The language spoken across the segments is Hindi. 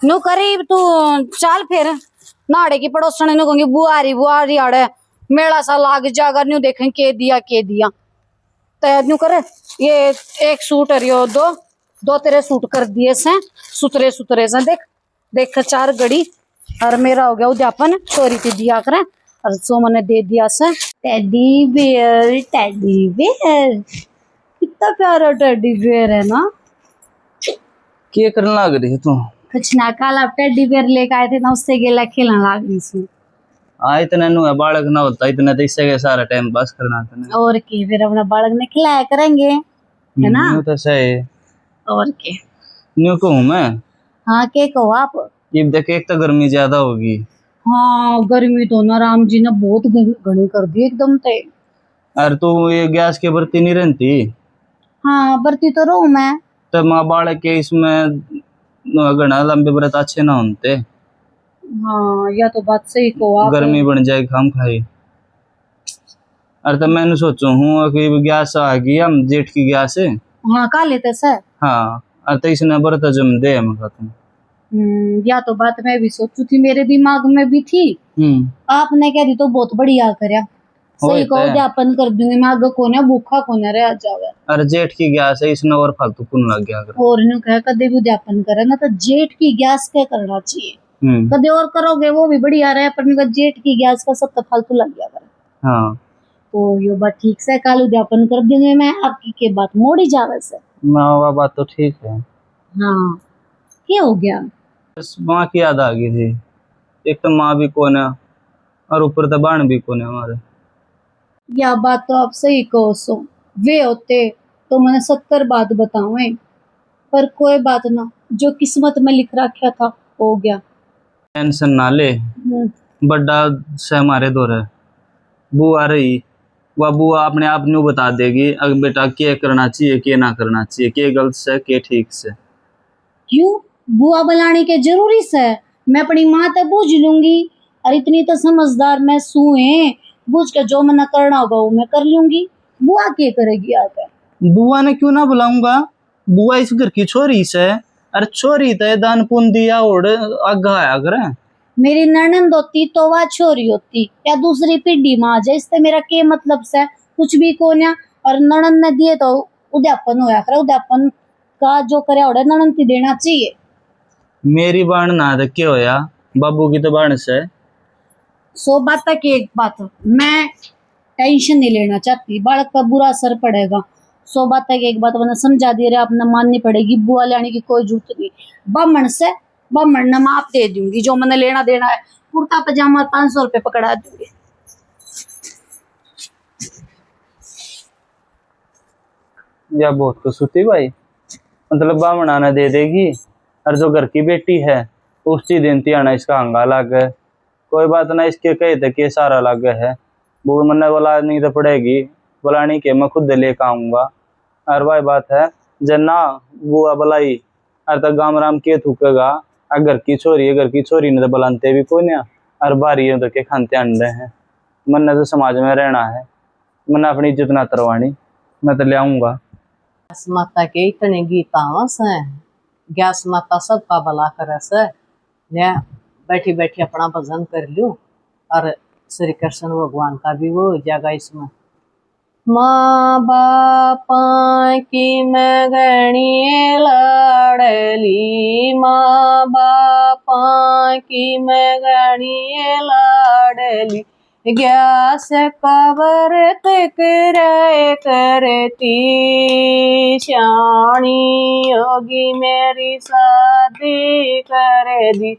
नु करीब तू चाल फिर नाड़े की पड़ोसन नु कहूंगी बुआरी आड़े मेला सा लाग जागा न्यू देखें के दिया तो न्यू करे ये एक सूट हरियो दो तेरे सूट कर दिए से सुतरे से देख 4 घड़ी और मेरा हो गया उद्यापन चोरी पे दिया करे और सो मैंने दे दिया से टेडी बियर कितना प्यारा टेडी बियर है ना। क्या करने लग रही है तू? कुछ ना कल आप टेडी बियर लेके आए थे ना उससे गेला खेलने लग रही थी। इतना नु बालक ना होता इतना तो इससे के सारा टाइम पास करना था और के फिर अपना बालक ने खिलाया करेंगे है ना। न्यू तो सही और के न्यू कहूँ मैं। हाँ के कहो आप। ये देख एक तो गर्मी ज्यादा होगी। हाँ गर्मी तो ना राम जी ने बहुत घनी कर दी एकदम ते। अरे तू ये गैस के बर्ती नहीं रहती? हाँ बरती तो रहूं मैं। तो माँ बालक के इसमें घना लंबे व्रत अच्छे ना होते। हाँ या तो बात सही को आप। गर्मी बन जाएगी हम खाई। अरे तो मैंने सोचू हूँ कि गैस आ गई हम जेठ की गैस है। हाँ खा लेते सर। हाँ अरे तो इसने व्रत जम दे मैं कहता हूँ। या तो बात मैं भी सोचू थी मेरे दिमाग में भी थी। आपने कह दी तो बहुत बढ़िया करया सही को उद्यापन कर दूंगी मैं आगे कोने भूखा कोने रह जावे। अरे जेठ की गैस है इसने और फालतू पुन लग गया और न्यू कह कदे भी उद्यापन करे ना तो जेठ की गैस क्या करना चाहिए कदे और करोगे वो भी बढ़िया रहे पर जेठ की गैस का सब तो फालतू लग गया करे। हाँ तो यो बात ठीक से कल उद्यापन कर देंगे मैं आपकी के बात मोड़ी जावे से। वो बात तो ठीक है। हाँ क्या हो गया? बस माँ की याद आ गई थी। एक तो माँ भी कौन है और ऊपर तो बाण भी कौन है हमारे। या बात तो आप सही कहो सो वे होते तो मैंने 70 बात बताऊं पर कोई बात ना जो किस्मत में लिख रखा था हो गया। टेंशन ना ले बड़ा से हमारे दौर है बुआ रही वह बुआ अपने आप न्यू बता देगी अगर बेटा क्या करना चाहिए क्या ना करना चाहिए क्या गलत से क्या ठीक से। क्यों बुआ बुलाने के जरूरी से मैं अपनी माँ तक पूछ लूंगी और इतनी तो समझदार मैं सूए बुझ के जो मना करना होगा वो मैं कर लूंगी। बुआ क्या करेगी आकर? बुआ ने क्यों ना बुलाऊंगा बुआ इस घर की छोरी से। अरे छोरी तो दान पुण्य दिया और आगा आया करे। मेरी ननंद होती तो वह छोरी होती या दूसरी पीढ़ी में आ जाए इससे मेरा क्या मतलब से कुछ भी कोन्या और ननंद ने दिए तो उद्यापन होया करे उद्यापन का जो करे और ननंद की देना चाहिए। मेरी बाण ना तो क्या होया बाबू की तो बाण से। सो बात तक एक बात मैं टेंशन नहीं लेना चाहती बालक का बुरा असर पड़ेगा। सो बात तक एक बात मैंने समझा दी रहे अपना माननी पड़ेगी बुआ लेने की कोई जरूरत नहीं। बामण ने माप दे दूंगी जो मैंने लेना देना है कुर्ता पजामा 500 रुपये पकड़ा दूंगी। या बहुत कुछ होती भाई मतलब बामणा ने दे देगी और जो घर की बेटी है उसी दिन तियाना इसका हंगा अलग है। कोई बात ना इसके कहे थे कि सारा अलग है वो मैंने बोला नहीं तो पड़ेगी बोला नहीं कि मैं खुद लेकर आऊंगा। और वही बात है जना बुआ बुलाई और तक गाम राम के थूकेगा घर की छोरी ने तो बुलाते भी कोई नहीं और बारी तो के खानते अंडे हैं। मन तो समाज में रहना है मैंने अपनी इज्जत ना तरवानी मैं तो ले आऊंगा। गैस माता के इतने गीता से गैस माता सबका भला करे से मैं बैठी बैठी अपना भजन कर लूं और श्री कृष्ण भगवान का भी वो हो जाएगा इसमें। माँ बापा की मैं गणी लाडली माँ बापा की मैं गणी लाडली गैस कबर तक रह करती श्याणी योगी मेरी शादी कर दी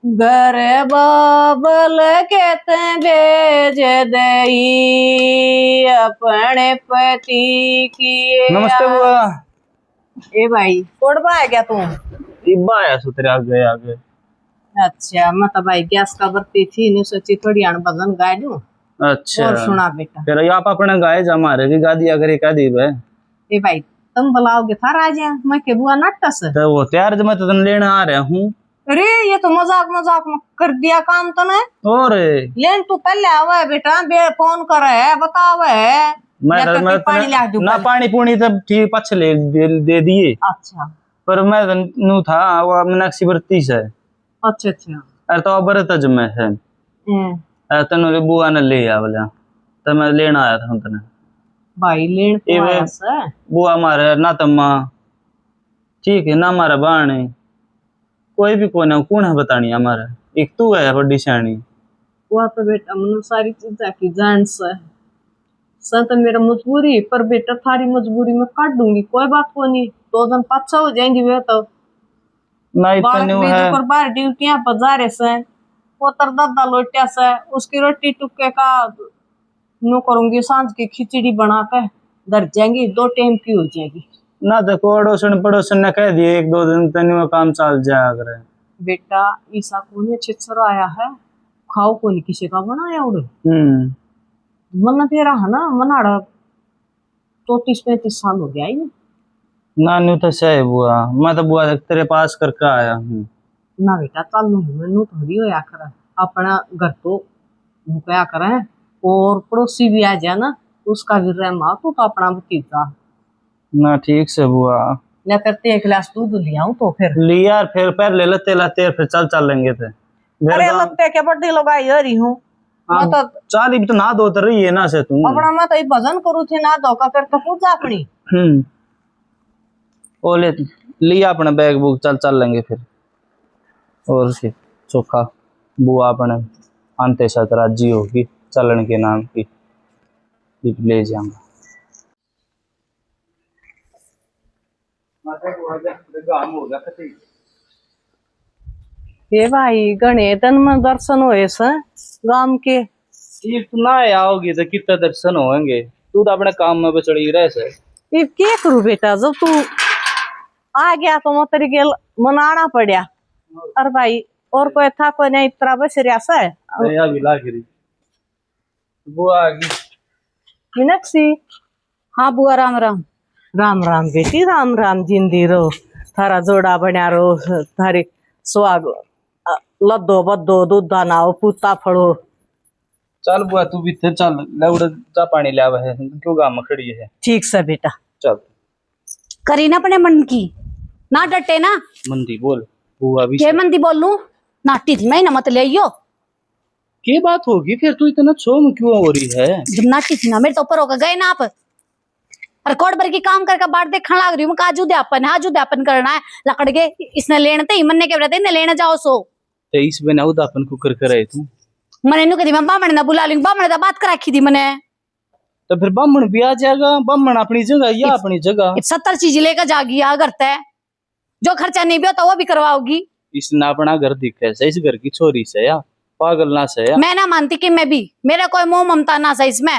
घर बाबल कहते भेज दई अपने पति की। नमस्ते बुआ। ए भाई कोड़बा है क्या तू? इब्बा आया सुतरे आगे। अच्छा मैं तो भाई गैस का बरती थी नहीं सोची थोड़ी अन भजन गाय दूं। अच्छा और सुना बेटा फिर आप अपने गाय जा मारे भी गा दिया करे का दी बे। ए भाई तुम बुलाओगे था राजा मैं के बुआ नटस तो वो तैयार मैं तो लेने आ रहा हूँ। अरे ये तो मजाक में कर दिया काम तूने। और लेन तू पहले आवा है बेटा बे फोन करे है बतावे है मैं पानी ला दूं ना पानी पूनी तब ठीक पछ ले दे दिए। अच्छा पर मैं नू था वो मीनाक्षी बरती से अच्छा अच्छा अरे तो बरत जमे है अरे तनु बुआ ने ले आ बोला तो मैं लेना आया था तने भाई लेन ये को वे- आया से बुआ मारे ना तम्मा ठीक है ना हमारा बाण कोई भी कौन है बतानी हमारा एक तू है बड़ी सियाणी वो तो बेटा मनु सारी चीजें की जान से तो मेरा मजबूरी पर बेटा थारी मजबूरी में काट दूंगी कोई बात को नहीं 2 दिन पाछा हो जाएंगी वे तो ना बालक इतने भी है जो बाहर ड्यूटियां पर जा रहे से वो तर दादा लोटिया से उसकी रोटी टुक्के का नो करूंगी सांझ की खिचड़ी बना के धर जाएंगी 2 टाइम की हो जाएगी ना देखो अड़ोसन पड़ोसन ने कह दिए 1-2 दिन तनी में काम चल जाया करे बेटा ईसा कोने छिछर आया है खाओ कोनी किसी का बनाया उड़े मन तेरा है ना मनाड़ा 34-35 साल हो गया ही नानू तो सही बुआ मैं तो बुआ तेरे पास करके आया हूँ ना बेटा चल मैनू थोड़ी होया कर अपना घर तो मुकया करे और पड़ोसी भी आ जाए ना उसका भी रहमा तू तो अपना भतीजा ना ठीक से बुआ ले करते 1 गिलास दूध ले आऊं तो फिर लिया फिर पैर ले लेते फिर चल लेंगे थे अरे लगते के बड्डी लगाई हरी हूँ मैं तो चाल भी तो ना दो रही है ना से तू अपना मैं तो भजन करू थी ना धोखा करके पूजा अपनी ओ ले लिया अपना बैग बुक चल लेंगे फिर और उसकी चोखा बुआ अपने अंते साथ राजी होगी चलन के नाम की ले जाऊंगा ये भाई गणे दिन में दर्शन हुए से गांव के ठीक ना आओगी तो कितना दर्शन होंगे तू तो अपने काम में बचड़ी रहे से ये क्या करू बेटा जब तू आ गया तो मैं तेरे के मनाना पड़ा अरे भाई और कोई था कोई नहीं इतना बस रियासा है या भी लागिरी बुआ आ गई मीनाक्षी हाँ बुआ राम राम राम राम बेटी राम राम जिंदी रहो थारा जोड़ा बना रहो थारी सुहाग लद्दो बद्दो दूधा नाओ पूता फड़ो चल बुआ तू भी थे चल ले उड़ जा पानी ले आवे है क्यों गांव में खड़ी है ठीक से बेटा चल करी ना अपने मन की ना डटे ना मंदी बोल बुआ भी के मंदी बोलूं नाटी थी मैं ना मत ले आइयो क्या बात होगी फिर तू इतना छोम क्यों हो रही है जब नाटी थी ना मेरे तो ऊपर होकर गए ना आप रिकॉर्ड भर की काम करके बाट देखने लग रही हूँ काजू अध्यापन हाजू अध्यापन करना है लकड़ के इसने लेने थे मन्ने के बता लेने जाओ सो तो इस बिना उदापन को कर रहे तू मैंने नु कही मैं बामण ना बुला लूंगी बामण दा बात कर रखी थी मैंने तो फिर बामण भी आ जाएगा बामण अपनी जगह या अपनी जगह 70 चीज लेकर जागी आ करता है जो खर्चा नहीं भी होता वो भी करवाओगी इसने अपना घर दिखे से इस घर की छोरी से या पागल ना से या मैं ना मानती कि मैं भी मेरा कोई मोह ममता ना सा इसमें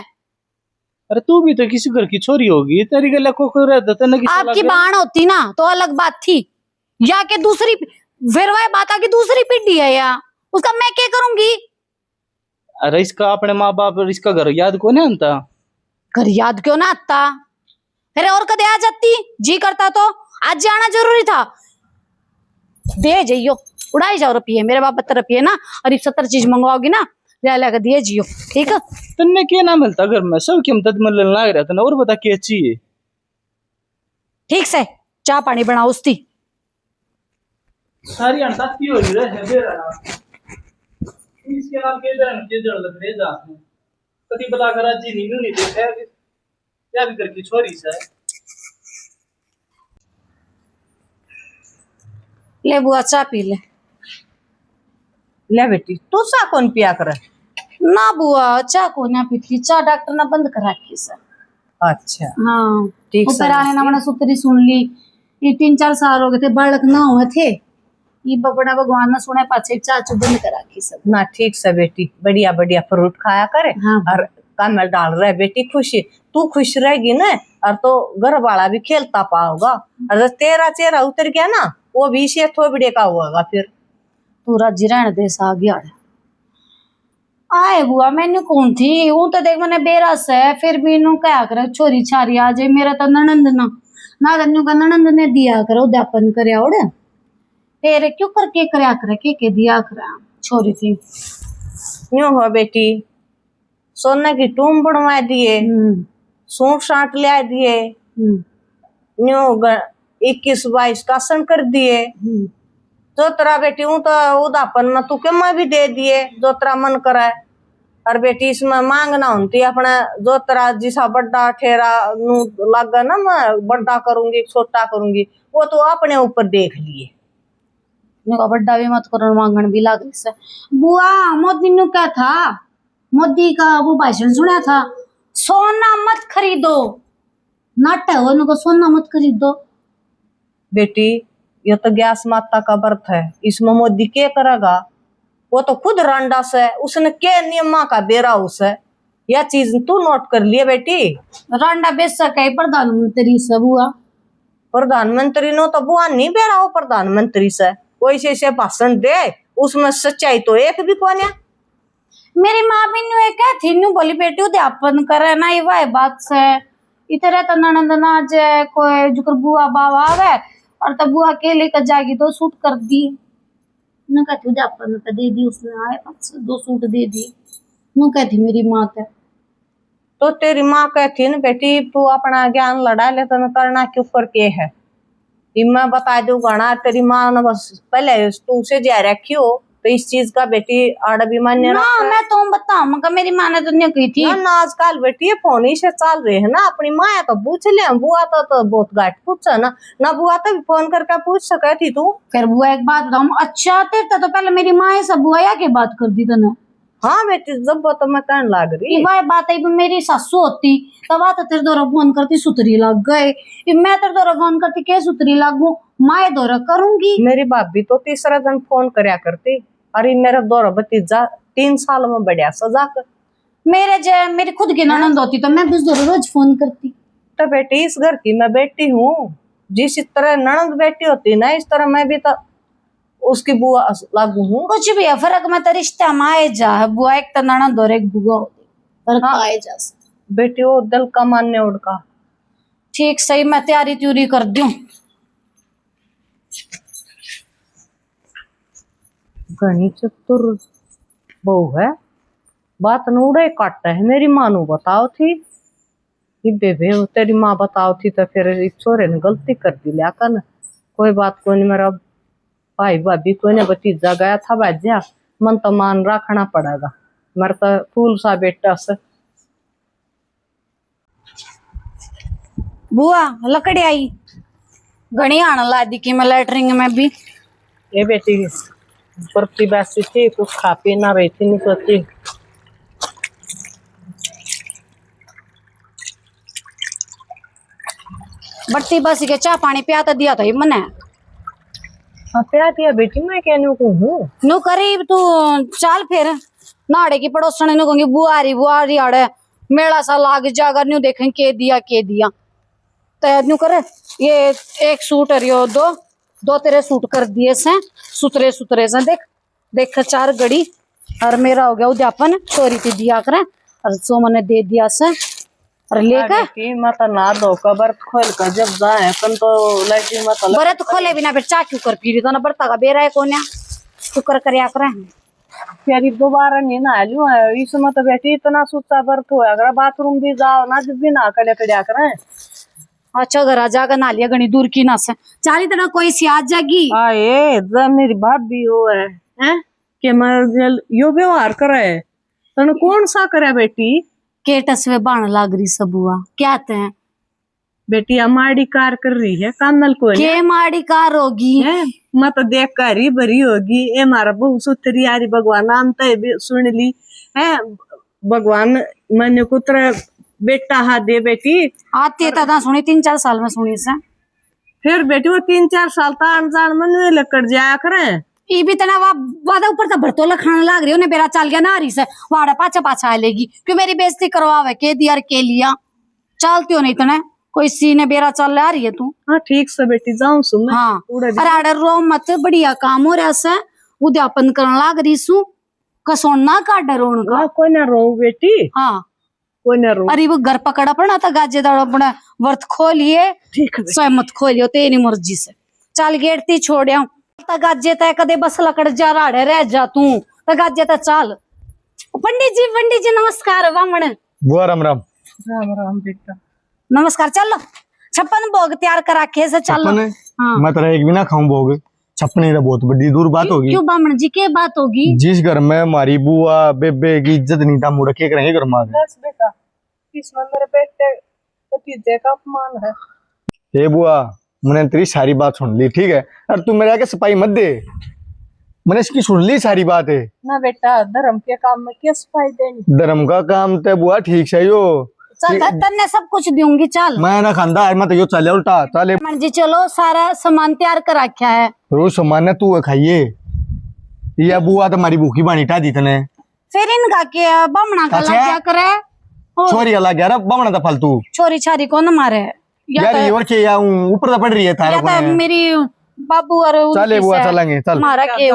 अरे तू भी तो किसी घर की छोरी होगी तेरी गला को रहता था ना किसी आपकी लगे। बाण होती ना तो अलग बात थी या के दूसरी फिर वह बात आगे दूसरी पीढ़ी है या उसका मैं क्या करूंगी अरे इसका अपने माँ बाप इसका घर याद को नहीं आता घर याद क्यों ना आता फिर और कदे आ जाती जी करता तो आज जाना जरूरी था दे जाइयो उड़ाई जाओ रुपये मेरे बाप 72 रुपये ना और 70 चीज मंगवाओगी ना ले कर दिए जियो ठीक है तन्ने क्या ना मिलता घर में सब की मदद मिलने लग रहा था ना और बता क्या चाहिए ठीक से चाय पानी बनाओ उसकी सारी अनताती हो रही है बेरा इसके नाम के जड़ लग रहे जा कभी बता कर जी नहीं देखा क्या भी करके छोरी से ले बुआ चाय पी ले बेटी तू सा कौन पिया कर ना बुआ चाय को ना पीती चाय डॉक्टर ने बंद कर रखी सर अच्छा हाँ ठीक ऊपर आने ना मैंने सुतरी सुन ली ये 3-4 साल हो गए थे बालक ना हुए थे ये बबड़ा भगवान ने सुने पाछे चाय चु बंद कर रखी सब ना ठीक से बेटी बढ़िया बढ़िया फ्रूट खाया करे हाँ। और काम में डाल रहे बेटी खुशी तू खुश रहेगी ना और तो घर वाला भी खेलता पाओगा और तेरा चेहरा उतर गया ना वो भी इसे थोबड़े का होगा फिर तू राजी रहने दे सा गया आए बुआ मैंने कौन थी वो तो देख मैंने बेरस है फिर भी इन्हों क्या करे छोरी छारी आ जाए मेरा तो ननंद ना तन्नू का ननंद ने दिया करो उद्यापन करे उड़ फिर क्यों करके करया करे के दिया करे छोरी थी यूं हो बेटी सोने की टूम बनवा दिए सूट साट लिया दिए न्यू 21-22 का सन कर दिए। जो तेरा बेटी हूँ तो उदापन में तू के मैं भी दे दिए जो तेरा मन करे। और बेटी इसमें मांगना होती अपने जो तेरा जिसा बड़ा ठेरा नू लगा ना, मैं बड़ा करूंगी छोटा करूंगी वो तो अपने ऊपर देख लिए। बड्डा भी मत करो, मांगन भी लाग से। बुआ मोदी ने क्या था, मोदी का वो भाषण सुना था, सोना मत खरीदो, नाटक हो उनको, सोना मत खरीदो। बेटी ये तो गैस माता का व्रत है, इसमें मोदी क्या करेगा? वो तो खुद रांडा से उसने के नियम का बेरा उसे यह चीज तू नोट कर लिए बेटी। रांडा बेच सके प्रधानमंत्री से बुआ, प्रधानमंत्री नो तो बुआ नहीं बेरा हो प्रधानमंत्री से कोई से भाषण दे उसमें सच्चाई तो एक भी कौन है। मेरी माँ भी न्यू क्या थी, न्यू बोली बेटी अध्यापन करे ना, ये वह बात से इतने तो ननंद ना जे कोई जुकर बुआ बाबा आवे और तब बुआ के लेकर जाएगी तो सूट कर दी न, कहती अध्यापन का दे दी उसने, आए 2 सूट दे दी नु, कहती मेरी माँ थे। तो तेरी माँ कहती न बेटी तू अपना ज्ञान लड़ा ले तो करना क्यों करके है। मैं बता दू गाना तेरी माँ ने बस पहले तू से जा रखी हो तो इस चीज का बेटी आड़ भी मान्य ना मैं तो बताऊं मगर मेरी माँ ने तो नहीं कही थी ना। आजकल बेटी ये फोन ही से चल रहे है ना, अपनी माँ तो पूछ ले, बुआ तो बहुत घाट पूछा ना बुआ तो फोन करके पूछ सके थी तू। फिर बुआ एक बात बताऊं, अच्छा तेरे तो पहले मेरी माँ सब बुआ या के बात कर दी तने। हाँ बेटी जब तो मैं कहने लग रही वह बात है मेरी सासू होती तब तो तेरे द्वारा फोन करती सुतरी लग गए, मैं तेरे द्वारा फोन करती के सुतरी लागू, माए द्वारा करूंगी। मेरी भाभी तो तीसरा दिन फोन करया करती, अरे मेरा दौरा भतीजा 3 साल में बढ़िया सजा कर। मेरी खुद की ननद होती तो मैं भी रोज फोन करती। तो बेटी इस घर की मैं बेटी हूँ, जिस तरह ननद बेटी होती ना इस तरह मैं भी तो उसकी बुआ लागू हूँ। कुछ भी है फर्क में तो रिश्ता में आए जा, बुआ एक तो ननद और एक बुआ होती, फर्क आए जा बेटी वो दिल का मान्य उड़का। ठीक सही, मैं तैयारी त्यूरी कर दूं। घनी चतुर बहू है, बात न उड़े काट है। मेरी माँ नू बताओ थी बेबे तेरी माँ बताओ थी तो फिर इस छोरे ने गलती कर दी लिया कर। कोई बात कोई नहीं, मेरा भाई भाभी कोई ने भतीजा गया था बाजा, मन तो मान रखना पड़ेगा, मेरा तो फूल सा बेटा से। बुआ लकड़ी आई घनी आने ला दी कि मैं लेटरिंग में भी। ये बेटी बर्ती बैसी थी कुछ खा पी ना रही थी, नहीं सोची बट्टी बसी के चाह पानी पिया तो दिया तो मने। हाँ प्या दिया बेटी, मैं कहने को हूँ नु करीब तू चाल फिर नाड़े की पड़ोसन नु कहूंगी बुआ रही आड़े मेला सा लाग जागा न्यू देखें के दिया तो न्यू करे ये एक सूट और यो दो तेरे सूट कर दिए से सुतरे से देख 4 गड़ी और मेरा हो गया उद्यापन चोरी पे दिया करे और सो मैंने दे दिया से और लेकर मत ना दो कबर खोल कर जब जाए अपन तो लड़की मत बरे तो खोले बिना फिर चा क्यों कर पी रही तो ना बरता का बेरा है कोन्या तू कर फिर दोबारा नहीं ना लू इसमें तो बेटी इतना सुचा बर्त हो अगर बाथरूम भी जाओ ना जब भी ना करे करिया करें। अच्छा घर आ जाकर ना लिया घनी दूर की ना से चाली तरह कोई सी आ जाएगी। आए मेरी भाभी हो है कि मैं यो व्यवहार करे तने कौन सा करे बेटी केटस में बाण लाग रही सबुआ क्या ते बेटी हमारी कार कर रही है कानल को के माड़ी कार होगी मैं तो देख कर ही भरी होगी ए मारा बहु सुथरी यारी भगवान नाम तो सुन ली है भगवान मन कुत्र बेटा हा दे बेटी आती था सुनी 3-4 साल में सुनी से फिर बेटी वो 3-4 साल तो अनजान मन में लकड़ जाया करे ये भी तना वादा ऊपर से भरतो लखाने लाग रही उन्हें बेरा चाल गया ना रही से वाड़ा पाछा आ लेगी क्यों मेरी बेइज्जती करवावे के दिया के लिया चलती हो नहीं तने कोई सी ने बेरा चल आ रही है तू। हाँ ठीक से बेटी जाऊं सुन हाँ अरे आडे रो मत बढ़िया काम हो रहा से उद्यापन करने लाग रही सु कसोन ना काट रोन का कोई ना रो बेटी हाँ कोई ना रो अरे वो घर पकड़ा पड़ा था गाजेदार अपना वर्त खोलिए ठीक है स्वयं मत खोलियो तेरी मर्जी से चल गेटती छोड़िया गाजे तय कदे बस लकड़ जा राड़े रह जा तू तो गाजे तय चल। पंडित जी नमस्कार वामन बुआ राम राम राम राम बेटा नमस्कार चलो छप्पन भोग तैयार करा के से चलो। छप्पन हाँ। मैं तेरा एक भी ना खाऊं भोग। छप्पन तो बहुत बड़ी दूर बात होगी। क्यों बामण जी के बात होगी? जिस घर में हमारी बुआ बेबे की इज्जत नहीं था मुड़ के करेंगे घर में आके। बस बेटा, इसमें मेरे बेटे भतीजे का अपमान है। हे बुआ, मैंने तेरी सारी बात सुन ली, ठीक है? और तू मेरे आगे सफाई मत दे, मैंने इसकी सुन ली सारी बात है। ना बेटा, धर्म के काम में क्या सफाई देनी? धर्म का काम ते बुआ ठीक से यो चल तन्ने सब कुछ दूंगी चल। मैं ना खांदा आज मैं तो यो चले उल्टा चले। बामण जी चलो सारा सामान तैयार कर रखा है। रोज सामान तू खाइए, ये बुआ तुम्हारी भूखी बानी टा दी तने। फिर इनका क्या बामणा का लग अच्छा। क्या करे? छोरी का लग गया रे बामणा था फालतू। छोरी छारी को न मारे यार ये और के या ऊपर तो पड़ रही है थारा या तो को। मेरी बाबू और चले बुआ चलेंगे चल। मारा के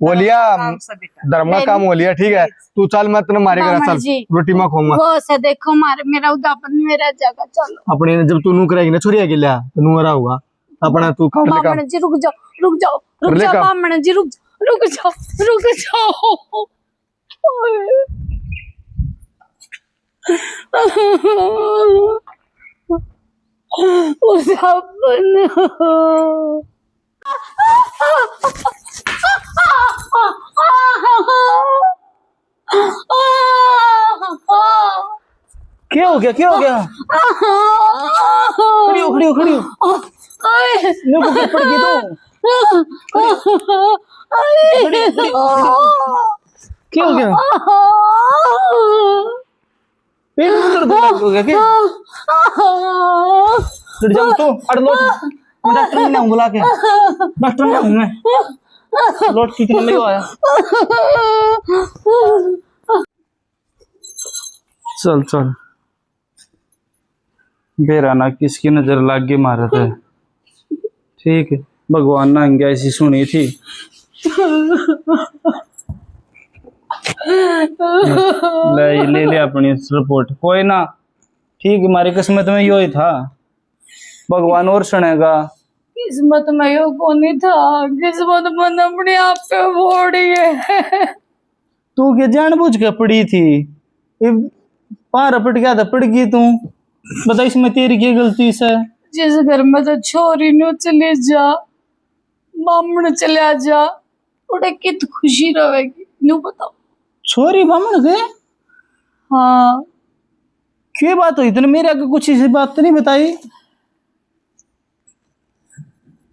वो लिया काम से बेटा। धर्म का काम हो लिया, ठीक है? तू चल मैं तेने मारे करा बामण चल जी। रोटी में खाऊंगा। वो से देखो मारे मेरा उदापन मेरा जगह चलो। अपने जब तू नू करेगी ना छोरी के लिया तो नू रहा होगा अपना तू कर ले काम। बामण जी रुक जाओ रुक जाओ रुक कर ले जाओ काम। बामण जी रुक रुक जाओ। उदापन क्या हो गया, क्या हो गया? खड़ी हो, खड़ी हो, खड़ी हो। मेरे को पड़ गई तो क्या हो गया? पेट में दर्द हो गया क्या? लड़ जाऊं तो अड़ लोट। मैं डॉक्टर नहीं आऊं, बुला के डॉक्टर नहीं आऊं मैं। लोट ठीक नहीं आया। चल चल, बेराना किसकी नजर लाग के मारा था। ठीक है, भगवान ने अंग्या ऐसी सुनी थी। ले ले अपनी रिपोर्ट, कोई ना, ठीक, हमारी किस्मत में यो ही था, भगवान और सुनेगा। किस्मत में यो कोनी था, किस्मत मन अपने आप पे बोड़ी है। तू क्या जानबूझ के पड़ी थी? पार पट गया था, पड़ गई तू। बता इसमें तेरी क्या गलती से? जिस घर में तो छोरी नु चले जा, बामण चले जा, उड़े कित खुशी रहेगी नु बताओ। छोरी बामण गए? हाँ क्या बात हुई? तूने मेरे आगे कुछ ऐसी बात तो नहीं बताई?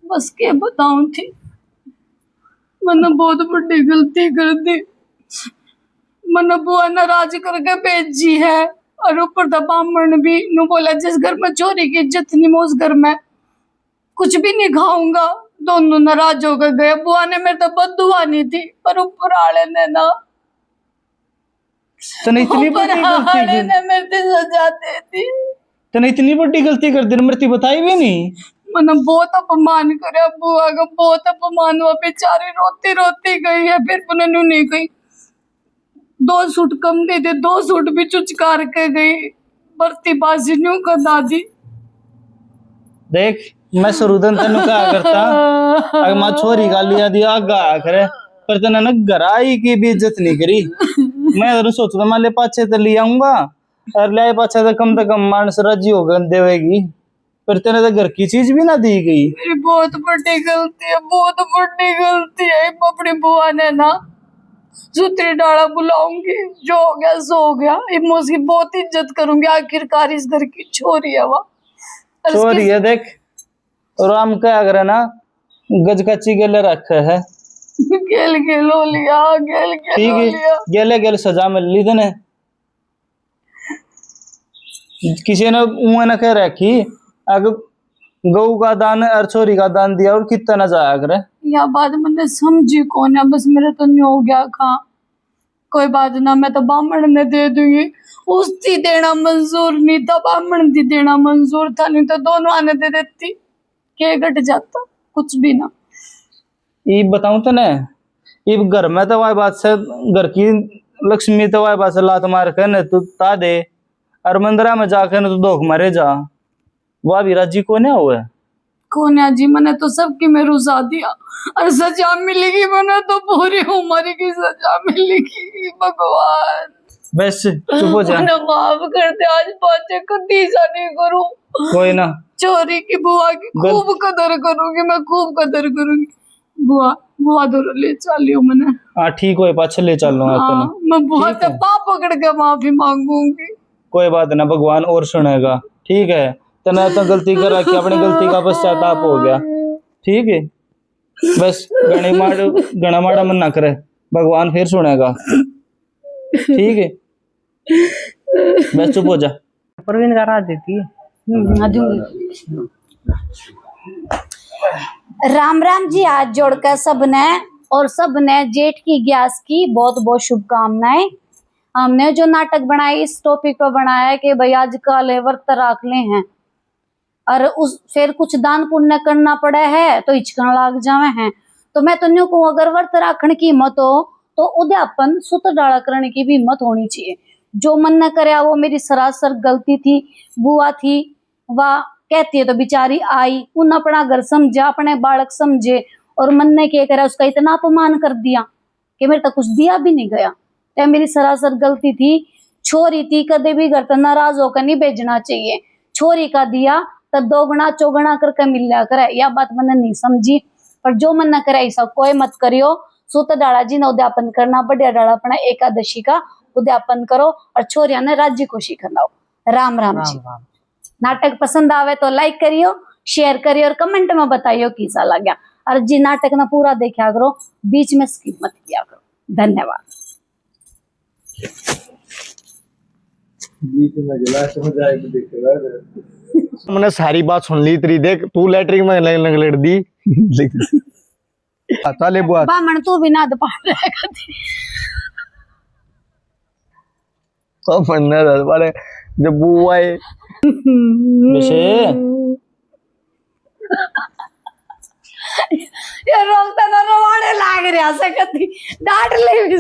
बस के बताऊं थी, मैंने बहुत बड़ी गलती कर दी। मैंने बुआ नाराज करके भेजी है, और ऊपर बामण भी नु बोला जिस घर में चोरी की इज्जत नहीं मैं उस घर में कुछ भी नहीं खाऊंगा। दोनों नाराज होकर गए। बुआ ने मेरे तो बददुआ नहीं थी, पर ऊपर आले ने ना, तने इतनी ऊपर बड़ी गलती आले की? ने मेरे सजा दे दी। तने इतनी बड़ी गलती कर दी, मृत्यु बताई भी नहीं? मैंने बहुत अपमान करे बुआ का, बहुत अपमान हुआ। बेचारी रोती रोती गई है, फिर उन्होंने नहीं गई। 2 सूट कम दे दे, 2 सूट भी चुचकार के गई। बरती बाजी न्यू कर दादी। देख, मैं सरुदन तेन क्या करता, अगर मां छोरी का लिया दिया आगा करे, पर तेने ना घर आई की भी इज्जत नहीं करी। मैं तो सोचता मान ले पाछे तो ले आऊंगा, और ले पाछे तो कम मानस राजी होगा देवेगी, पर तेने तो घर की चीज भी ना दी गई। मेरी बहुत बड़ी गलती है, बहुत बड़ी गलती है। अपनी बुआ ने ना सूत्री डाला बुलाऊंगी, जो हो गया सो हो गया। मैं उसकी बहुत इज्जत करूंगी, आखिरकार इस घर की छोरी है वो। और छोरी है देख, और हम क्या करे ना, गज कच्ची गेले रखे है। गेल गेल हो लिया, गेल गेल ठीक हो है, लिया। गेले गेले सजा मिल ली तने। किसी ने मुंह न कह रखी, अगर गऊ का दान और छोरी का दान दिया और कितना न जाया करे। यह बात मैंने समझी कौन है, बस मेरे तो नहीं हो गया। कहा कोई बात ना, मैं तो बामण ने दे दूंगी। उसकी देना मंजूर नहीं था, बामण दी देना मंजूर था, नहीं तो दोनों आने दे देती, के घट जाता कुछ भी ना। ये बताऊं तने, ये घर में तो वही बात से, घर की लक्ष्मी तो वही बात से लात मार के न तू ता दे, और मंदिरा में जाके न तू धोख मारे जा, वह भी राजी को नहीं हुए। कौन है जी? मैंने तो सबकी में रुसा दिया, और सजा मिलेगी मैंने तो पूरी उम्र की सजा मिलेगी। भगवान बस चुप हो जा। मैंने माफ कर दे, आज बातें कभी सा नहीं करूं। कोई ना चोरी की बुआ की खूब कदर करूंगी, मैं खूब कदर करूंगी। बुआ बुआ दूर ले चलियो मने। हाँ ठीक है, पाछे ले चल लूंगा हाँ, तने। मैं बुआ ठीक से है। पाँव पकड़ के माफी मांगूंगी। कोई बात ना, भगवान और सुनेगा। ठीक है, तने तो गलती कर रखी, अपनी गलती का पश्चाताप हो गया। ठीक है, बस गणा माड़ा मन ना करे, भगवान फिर सुनेगा। ठीक है, बस चुप हो जा। प्रवीण का रात देती है। राम राम जी, आज जोड़कर सबने और सबने जेठ की ग्यास की बहुत बहुत शुभकामनाएं। हमने जो नाटक बनाया इस टॉपिक पर बनाया कि भाई आज काले व्रत राख ले हैं और उस फिर कुछ दान पुण्य करना पड़े है तो हिचकन लाग जावे हैं। तो मैं तो न्यू कहूँ, अगर व्रत राखने की हिम्मत हो तो उद्यापन सूत्र डाला करने की भी हिम्मत होनी चाहिए। जो मन न करे वो मेरी सरासर गलती थी, बुआ थी, वह कहती है तो बेचारी आई, उन अपना घर समझा, अपने बालक समझे और मन ने क्या करा, उसका इतना अपमान कर दिया कि मेरे तक कुछ दिया भी नहीं गया। तो मेरी सरासर गलती थी। छोरी थी, कदे भी घर तक नाराज होकर नहीं भेजना चाहिए। छोरी का दिया तो दोगुना चौगुना करके मिल लिया करे, यह बात मैंने नहीं समझी। पर जो मन न करे ऐसा कोई मत करियो। सूत डाला जी ने उद्यापन करना, बढ़िया डाला अपना एकादशी का उद्यापन करो और छोरिया ने राज्य खुशी करना। राम राम जी। नाटक पसंद आवे तो लाइक करियो, शेयर करियो और कमेंट में बताइयो कैसा लगा। और जी नाटक ना पूरा देखा करो, बीच में स्किप मत किया करो। धन्यवाद। मैंने सारी बात सुन ली तेरी, देख तू लेटरिंग में लड़ दी। चले बुआ, बामण तू भी ना दपा तो मन्ना दरबारे जब बुआ है वैसे ये रोकता ना रोवाने लाग रहा सकती डांट ले भी